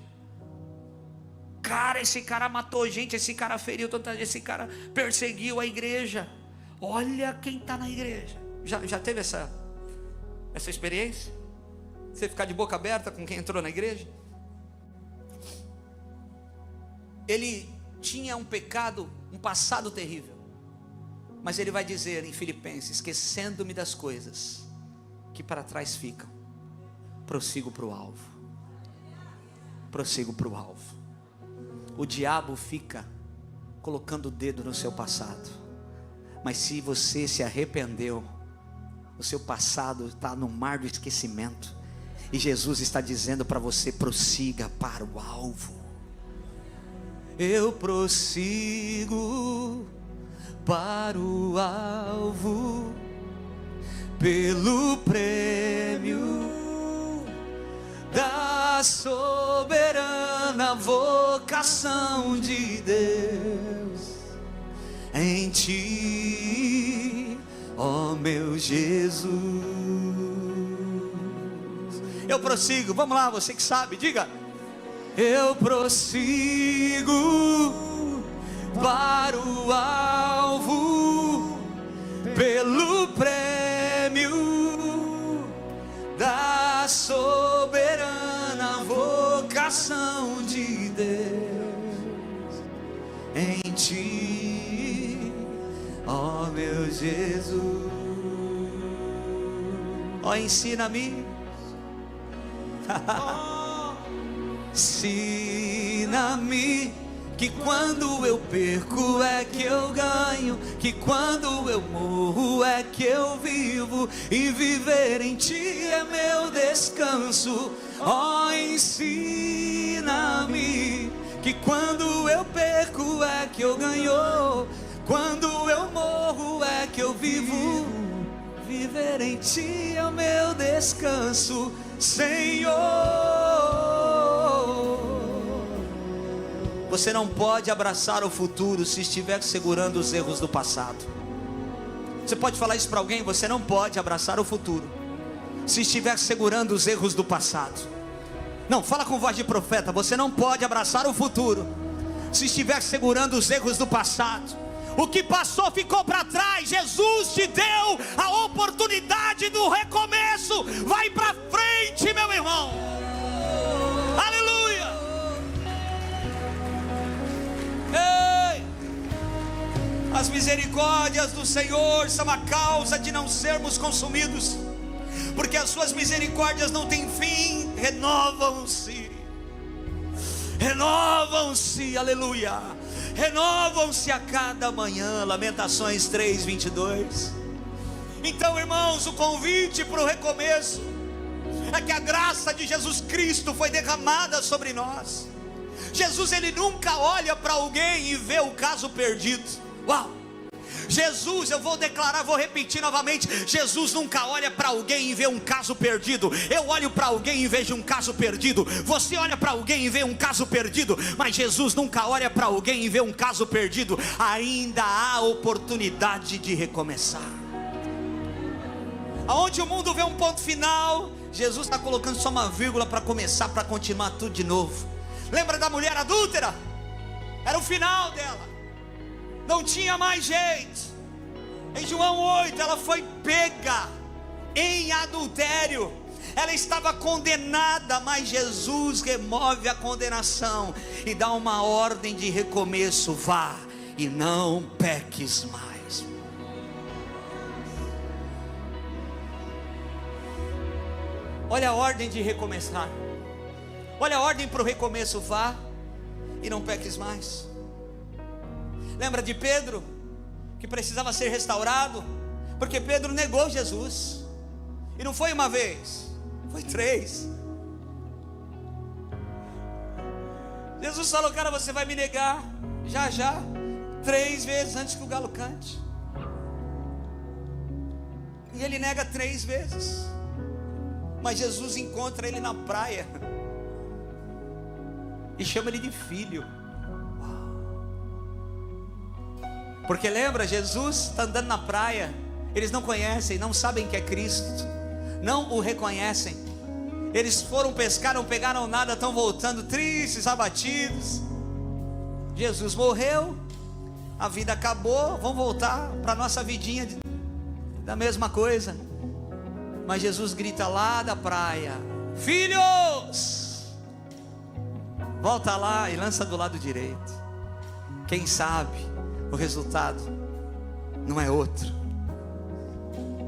Cara, esse cara matou gente, esse cara feriu tanta gente, esse cara perseguiu a igreja. Olha quem está na igreja. Já teve essa experiência? Você ficar de boca aberta com quem entrou na igreja? Ele tinha um pecado, um passado terrível, mas ele vai dizer em Filipenses: esquecendo-me das coisas que para trás ficam, prossigo para o alvo. Prossigo para o alvo. O diabo fica colocando o dedo no seu passado, mas se você se arrependeu, o seu passado está no mar do esquecimento, e Jesus está dizendo para você: prossiga para o alvo. Eu prossigo para o alvo, pelo prêmio da soberana vocação de Deus em ti, ó meu Jesus. Eu prossigo, vamos lá, você que sabe, diga: eu prossigo para o alvo, pelo prêmio da soberana vocação de Deus em ti, ó meu Jesus. Ó, ensina-me, ensina-me que quando eu perco é que eu ganho, que quando eu morro é que eu vivo, e viver em ti é meu descanso. Ó, ensina-me que quando eu perco é que eu ganho, quando eu morro é que eu vivo, viver em ti é o meu descanso, Senhor. Você não pode abraçar o futuro se estiver segurando os erros do passado. Você pode falar isso para alguém? Você não pode abraçar o futuro se estiver segurando os erros do passado. Não, fala com voz de profeta. Você não pode abraçar o futuro se estiver segurando os erros do passado. O que passou ficou para trás. Jesus te deu a oportunidade do recomeço. Vai para frente, meu irmão. Aleluia. Ei. As misericórdias do Senhor são a causa de não sermos consumidos, porque as suas misericórdias não têm fim. Renovam-se, renovam-se, aleluia, renovam-se a cada manhã. Lamentações 3:22. Então, irmãos, o convite para o recomeço é que a graça de Jesus Cristo foi derramada sobre nós. Jesus, ele nunca olha para alguém e vê o caso perdido. Uau! Jesus, eu vou declarar, vou repetir novamente: Jesus nunca olha para alguém e vê um caso perdido. Eu olho para alguém e vejo um caso perdido. Você olha para alguém e vê um caso perdido. Mas Jesus nunca olha para alguém e vê um caso perdido. Ainda há oportunidade de recomeçar. Aonde o mundo vê um ponto final, Jesus está colocando só uma vírgula para começar, para continuar tudo de novo. Lembra da mulher adúltera? Era o final dela. Não tinha mais jeito. Em João 8, ela foi pega em adultério. Ela estava condenada, mas Jesus remove a condenação e dá uma ordem de recomeço: vá e não peques mais. Olha a ordem de recomeçar. Olha a ordem para o recomeço: vá e não peques mais. Lembra de Pedro, que precisava ser restaurado, porque Pedro negou Jesus. E não foi uma vez, foi 3. Jesus falou: cara, você vai me negar já já 3 vezes antes que o galo cante. E ele nega 3 vezes. Mas Jesus encontra ele na praia e chama ele de filho. Porque lembra, Jesus está andando na praia. Eles não conhecem, não sabem que é Cristo, não o reconhecem. Eles foram pescar, não pegaram nada, estão voltando tristes, abatidos. Jesus morreu, a vida acabou, vão voltar para a nossa vidinha da mesma coisa. Mas Jesus grita lá da praia: filhos, volta lá e lança do lado direito. Quem sabe o resultado não é outro.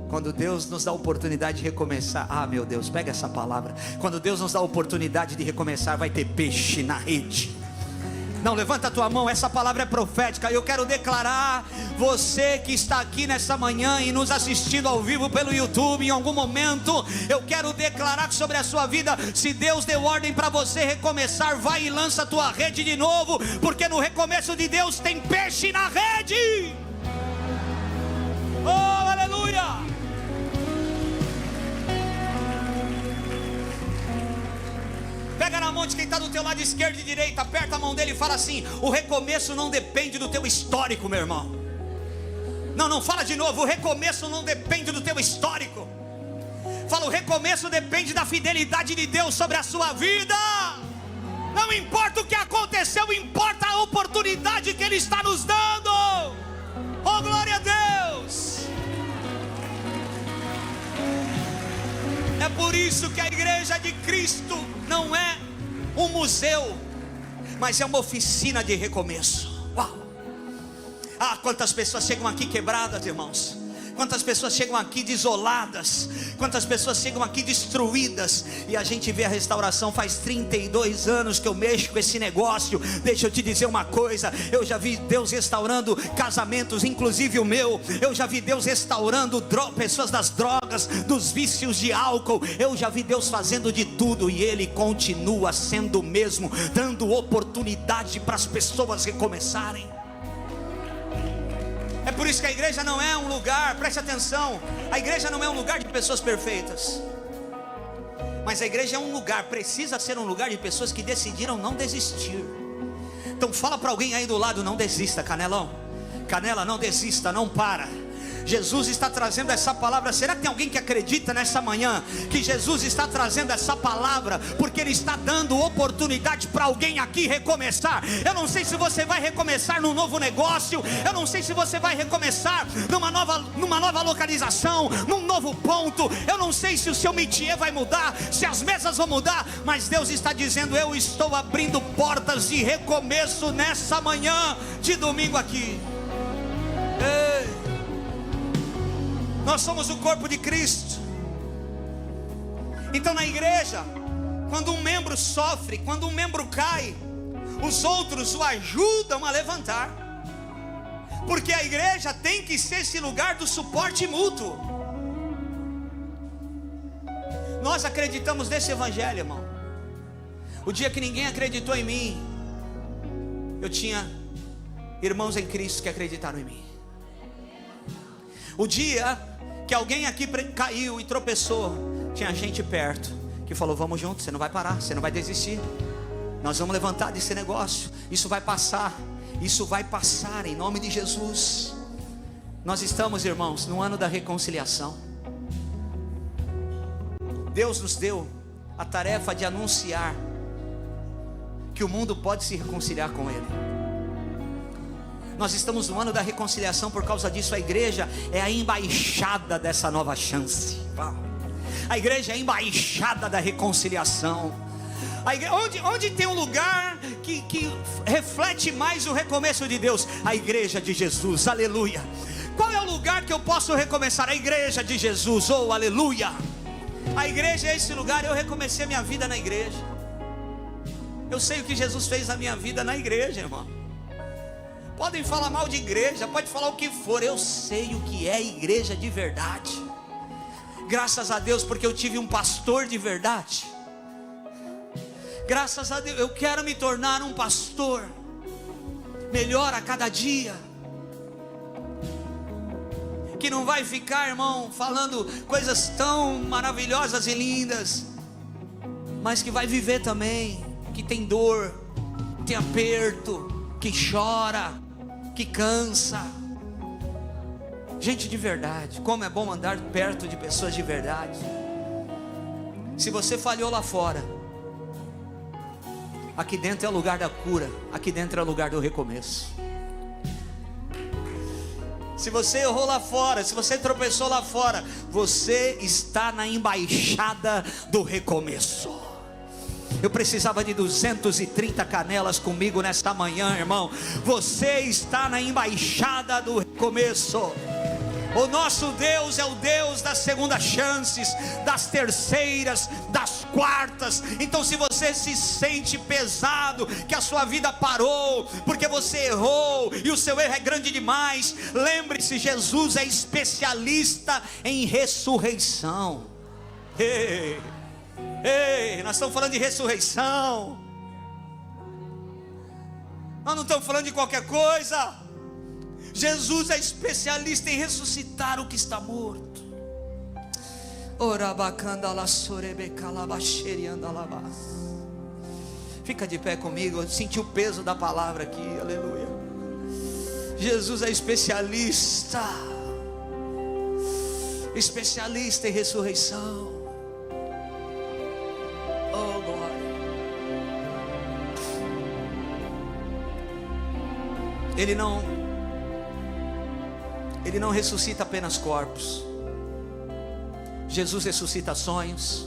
Quando Deus nos dá a oportunidade de recomeçar, meu Deus, pega essa palavra. Quando Deus nos dá a oportunidade de recomeçar, vai ter peixe na rede. Não, levanta a tua mão, essa palavra é profética. Eu quero declarar, você que está aqui nessa manhã e nos assistindo ao vivo pelo YouTube, em algum momento, eu quero declarar sobre a sua vida: se Deus deu ordem para você recomeçar, vai e lança a tua rede de novo, porque no recomeço de Deus tem peixe na rede. Oh, aleluia! Pega na mão de quem está do teu lado esquerdo e direito, aperta a mão dele e fala assim: o recomeço não depende do teu histórico, meu irmão. Não, fala de novo: o recomeço não depende do teu histórico. Fala: o recomeço depende da fidelidade de Deus sobre a sua vida. Não importa o que aconteceu, importa a oportunidade que Ele está nos dando. Oh, glória a Deus! É por isso que a igreja de Cristo não é um museu, mas é uma oficina de recomeço. Uau! Quantas pessoas chegam aqui quebradas, irmãos. Quantas pessoas chegam aqui desoladas. Quantas pessoas chegam aqui destruídas. E a gente vê a restauração. Faz 32 anos que eu mexo com esse negócio. Deixa eu te dizer uma coisa: eu já vi Deus restaurando casamentos, inclusive o meu. Eu já vi Deus restaurando pessoas das drogas, dos vícios de álcool. Eu já vi Deus fazendo de tudo. E Ele continua sendo o mesmo, dando oportunidade para as pessoas recomeçarem. É por isso que a igreja não é um lugar, preste atenção, a igreja não é um lugar de pessoas perfeitas, mas a igreja é um lugar, precisa ser um lugar de pessoas que decidiram não desistir. Então fala para alguém aí do lado: não desista, Canelão. Canela, não desista, não para. Jesus está trazendo essa palavra. Será que tem alguém que acredita nessa manhã que Jesus está trazendo essa palavra porque Ele está dando oportunidade para alguém aqui recomeçar? Eu não sei se você vai recomeçar num novo negócio, eu não sei se você vai recomeçar numa nova localização, num novo ponto, eu não sei se o seu métier vai mudar, se as mesas vão mudar, mas Deus está dizendo: eu estou abrindo portas de recomeço nessa manhã de domingo aqui. Ei. Nós somos o corpo de Cristo. Então na igreja, quando um membro sofre, quando um membro cai, os outros o ajudam a levantar, porque a igreja tem que ser esse lugar do suporte mútuo. Nós acreditamos nesse evangelho, irmão. O dia que ninguém acreditou em mim, eu tinha irmãos em Cristo que acreditaram em mim. O dia que alguém aqui caiu e tropeçou, tinha gente perto que falou: vamos juntos, você não vai parar, você não vai desistir, nós vamos levantar desse negócio, isso vai passar em nome de Jesus. Nós estamos, irmãos, no ano da reconciliação. Deus nos deu a tarefa de anunciar que o mundo pode se reconciliar com Ele. Nós estamos no ano da reconciliação, por causa disso a igreja é a embaixada dessa nova chance. A igreja é a embaixada da reconciliação. A igreja, onde tem um lugar que reflete mais o recomeço de Deus? A igreja de Jesus, aleluia. Qual é o lugar que eu posso recomeçar? A igreja de Jesus, oh aleluia. A igreja é esse lugar. Eu recomecei a minha vida na igreja. Eu sei o que Jesus fez na minha vida na igreja, irmão. Podem falar mal de igreja, pode falar o que for, eu sei o que é igreja de verdade. Graças a Deus, porque eu tive um pastor de verdade. Graças a Deus, eu quero me tornar um pastor melhor a cada dia, que não vai ficar, irmão, falando coisas tão maravilhosas e lindas, mas que vai viver também, que tem dor, tem aperto, que chora, que cansa. Gente de verdade. Como é bom andar perto de pessoas de verdade. Se você falhou lá fora, aqui dentro é o lugar da cura, aqui dentro é o lugar do recomeço. Se você errou lá fora, se você tropeçou lá fora, você está na embaixada do recomeço. Eu precisava de 230 canelas comigo nesta manhã, irmão. Você está na embaixada do recomeço. O nosso Deus é o Deus das segundas chances, das terceiras, das quartas. Então se você se sente pesado, que a sua vida parou, porque você errou, e o seu erro é grande demais, lembre-se, Jesus é especialista em ressurreição. Ei, nós estamos falando de ressurreição. Nós não estamos falando de qualquer coisa. Jesus é especialista em ressuscitar o que está morto. Fica de pé comigo. Eu senti o peso da palavra aqui, aleluia. Jesus é especialista em ressurreição. Oh glória. Ele não ressuscita apenas corpos. Jesus ressuscita sonhos.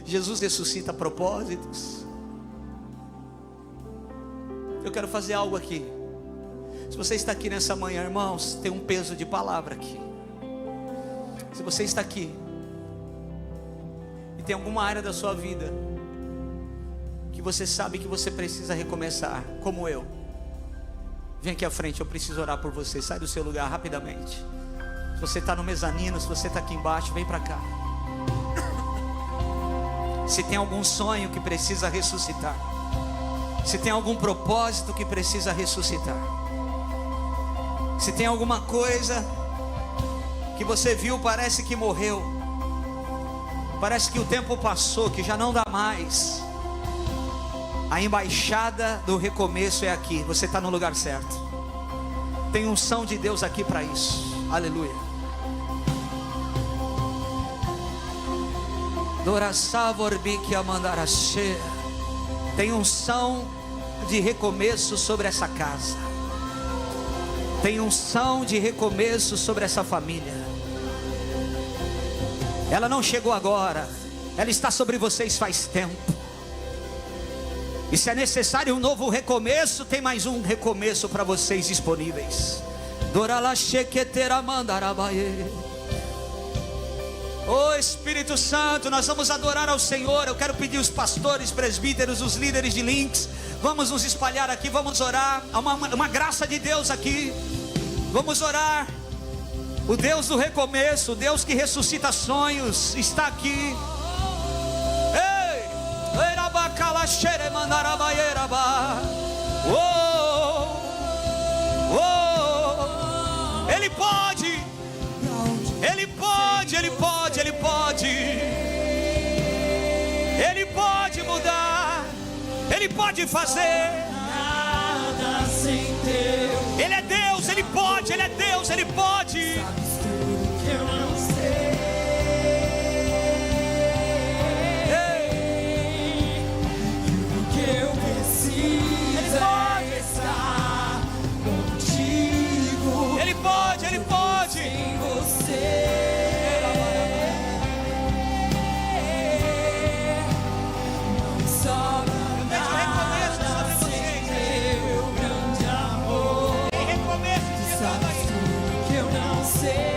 Jesus ressuscita propósitos. Eu quero fazer algo aqui. Se você está aqui nessa manhã, irmãos, tem um peso de palavra aqui. Se você está aqui e tem alguma área da sua vida que você sabe que você precisa recomeçar, como eu, vem aqui à frente, eu preciso orar por você. Sai do seu lugar rapidamente. Se você está no mezanino, se você está aqui embaixo, vem para cá. Se tem algum sonho que precisa ressuscitar, se tem algum propósito que precisa ressuscitar, se tem alguma coisa que você viu, parece que morreu, parece que o tempo passou, que já não dá mais, a embaixada do recomeço é aqui. Você está no lugar certo. Tem unção de Deus aqui para isso. Aleluia. Tem unção de recomeço sobre essa casa. Tem unção de recomeço sobre essa família. Ela não chegou agora, ela está sobre vocês faz tempo. E se é necessário um novo recomeço, tem mais um recomeço para vocês disponíveis. Oh Espírito Santo, nós vamos adorar ao Senhor. Eu quero pedir os pastores, presbíteros, os líderes de links, vamos nos espalhar aqui, vamos orar. Há uma graça de Deus aqui. Vamos orar. O Deus do recomeço, o Deus que ressuscita sonhos, está aqui. Ei! Ele pode. Ele pode, Ele pode, Ele pode. Ele pode mudar. Ele pode fazer. Nada sem Deus. Ele é Deus, Ele pode, Ele é Deus, Ele pode. Sabes tudo que eu não sei. E o que eu preciso é estar contigo. Ele pode, Ele pode. Em você. Não sobra nada sem teu grande amor. Sabes tudo que eu não sei.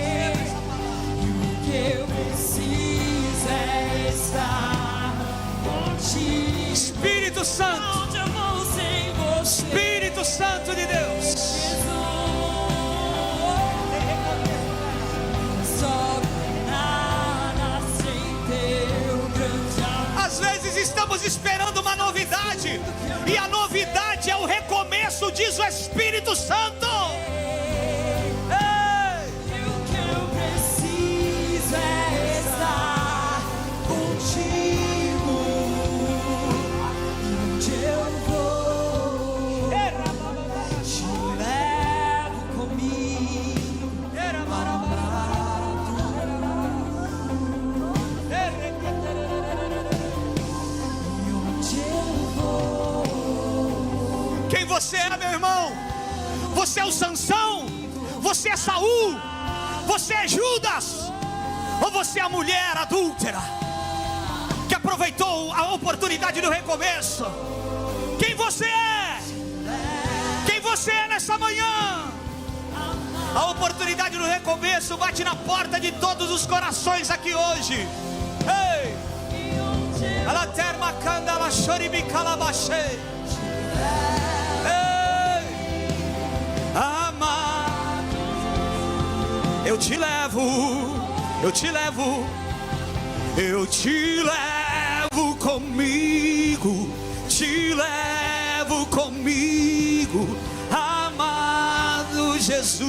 E o que eu preciso é estar contigo. Espírito Santo, Onde eu vou sem você? Espírito Santo de Deus. Não sobra nada sem teu grande amor. Às vezes estamos esperando uma novidade, e a novidade é o recomeço, diz o Espírito Santo. Ei! E o que eu preciso é estar contigo. Onde eu vou, te levo comigo. E onde eu vou, Quem você é, meu irmão? Você é o Sansão? Você é Saul? Você é Judas? Ou você é a mulher adúltera que aproveitou a oportunidade do recomeço? Quem você é? Quem você é nessa manhã? A oportunidade do recomeço bate na porta de todos os corações aqui hoje. Ei! e onde eu Ela terma candala choribicalabachei. Ei! Amado, eu te levo, eu te levo, eu te levo comigo, te levo comigo, amado Jesus.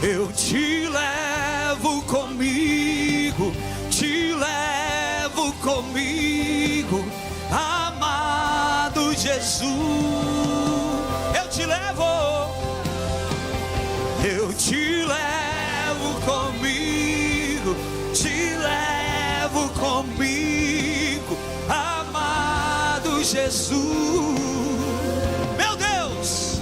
Eu te levo comigo, te levo comigo, amado Jesus. Eu te levo, eu te levo comigo, te levo comigo, amado Jesus. Meu Deus,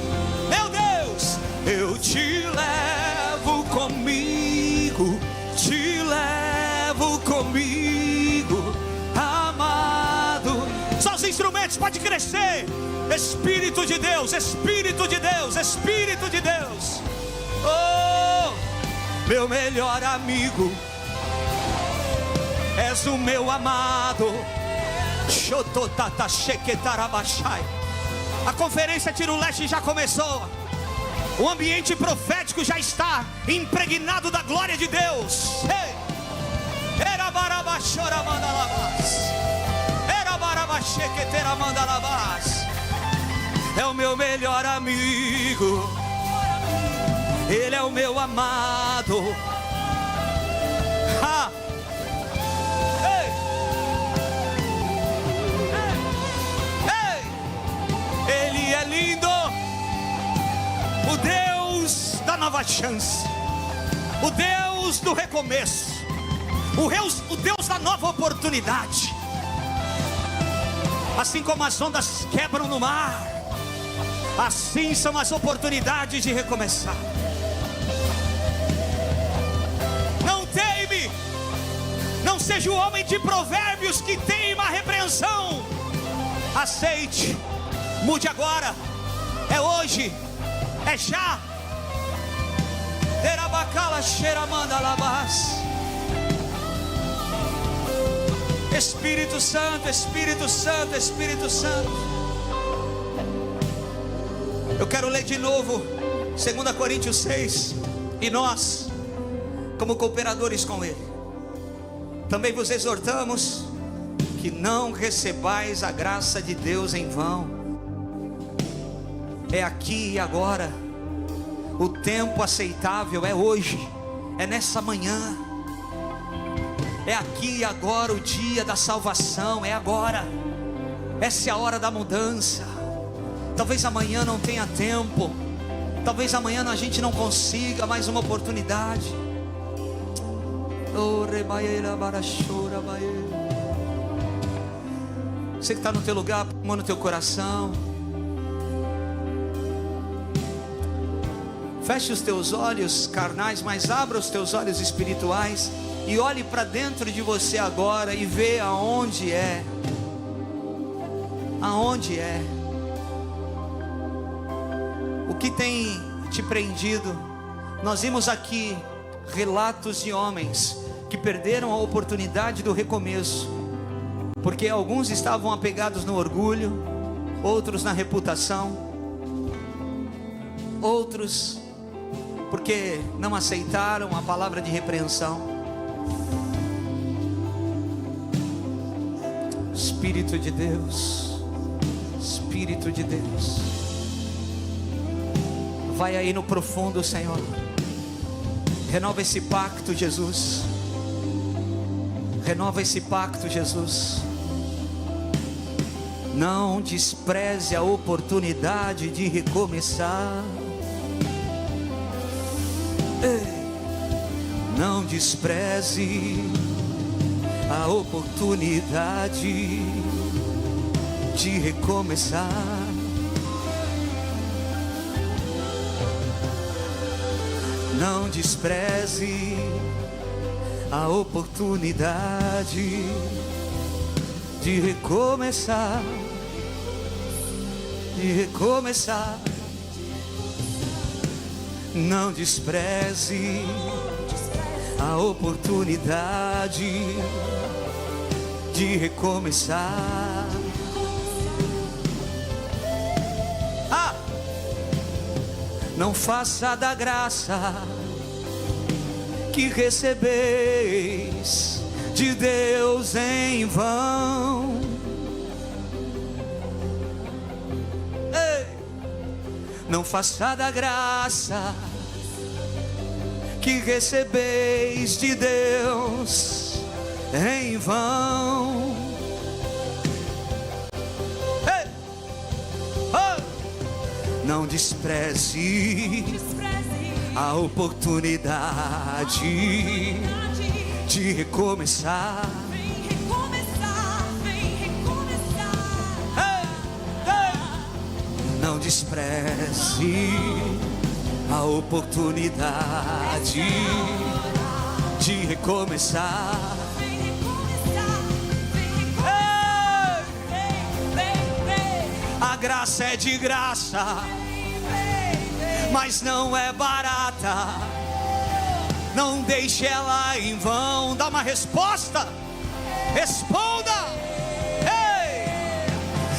eu te levo comigo, te levo comigo, amado. Só os instrumentos pode crescer. Espírito de Deus, Espírito de Deus, Espírito de Deus. Oh, meu melhor amigo, és o meu amado. A conferência Tiro Leste já começou. O ambiente profético já está impregnado da glória de Deus. É o meu melhor amigo, ele é o meu amado. nova chance, o Deus do recomeço, o Deus da nova oportunidade. Assim como as ondas quebram no mar, assim são as oportunidades de recomeçar. Não teime, não seja o homem de Provérbios que teima a repreensão. Aceite, mude agora, é hoje, é já. Espírito Santo, Espírito Santo, Espírito Santo. Eu quero ler de novo 2 Coríntios 6. E nós, como cooperadores com Ele, também vos exortamos que não recebais a graça de Deus em vão. É aqui e agora. O tempo aceitável é hoje, é nessa manhã. É aqui e agora o dia da salvação, é agora. Essa é a hora da mudança. Talvez amanhã não tenha tempo, talvez amanhã a gente não consiga mais uma oportunidade. Você que está no teu lugar, põe no teu coração. Feche os teus olhos carnais, mas abra os teus olhos espirituais e olhe para dentro de você agora e vê aonde é. Aonde é? O que tem te prendido? Nós vimos aqui relatos de homens que perderam a oportunidade do recomeço, porque alguns estavam apegados no orgulho, outros na reputação, outros porque não aceitaram a palavra de repreensão. Espírito de Deus, Espírito de Deus, vai aí no profundo, Senhor. Renova esse pacto, Jesus. Renova esse pacto, Jesus. Não despreze a oportunidade de recomeçar. Não despreze a oportunidade de recomeçar. Não despreze a oportunidade de recomeçar, de recomeçar. Não despreze a oportunidade de recomeçar. Não faça da graça que recebeis de Deus em vão. Não faça da graça que recebeis de Deus em vão. Não despreze a oportunidade de recomeçar. Não despreze a oportunidade de recomeçar. A graça é de graça, mas não é barata. Não deixe ela em vão. Dá uma resposta. Responda.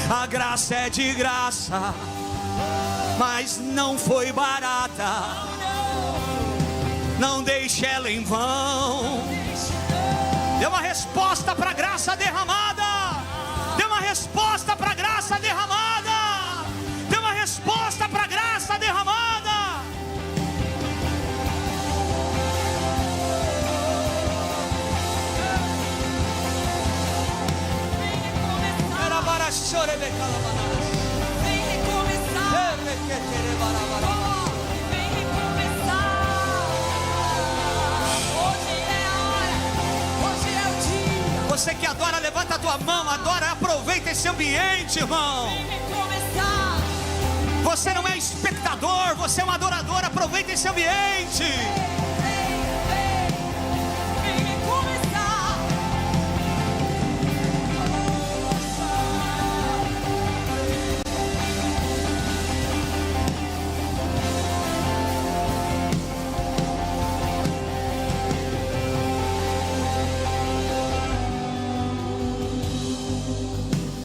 A graça é de graça, mas não foi barata. Não deixe ela em vão. Dê uma resposta para a graça derramada. Dê uma resposta para a graça derramada. Dê uma resposta para a graça derramada. Vem recomeçar. Vem recomeçar. Você que adora, levanta a tua mão, adora, aproveita esse ambiente, irmão. recomeçar. Você não é espectador, você é um adorador, aproveita esse ambiente.